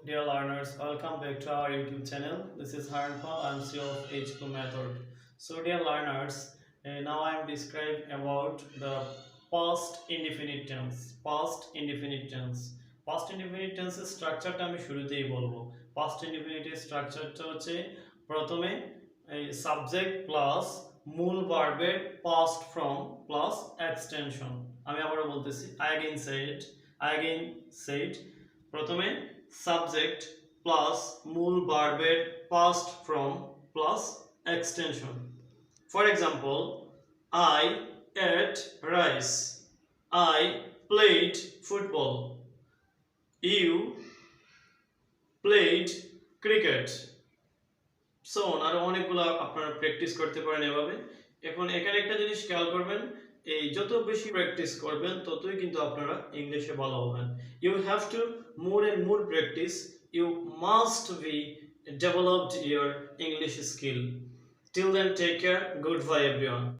Dear learners, welcome back to our YouTube channel. This is Haran. I'm CEO of H2 Method. So, dear learners, now I am describing about the past indefinite tense. Past indefinite tense. Past indefinite tense স্ট্রাকচারটা আমি শুরুতেই বলবো। Past indefinite স্ট্রাকচারটা হচ্ছে প্রথমে subject plus মূল ভার্বের past from plus extension. আমি আবারও বলতেছি I again said প্রথমে সাবজেক্ট প্লাস মূল ভার্বের past from plus extension. For example, I ate rice, I played football, you played cricket, so আরো অনেকগুলো আপনারা প্র্যাকটিস করতে পারেন এভাবে। এখন এখানে একটা জিনিস খেয়াল করবেন, এই যত বেশি প্র্যাকটিস করবেন ততই কিন্তু আপনারা ইংলিশে ভালো হবেন। You have to more and more practice, you must be developed your English skill. Till then, take care, good bye everyone.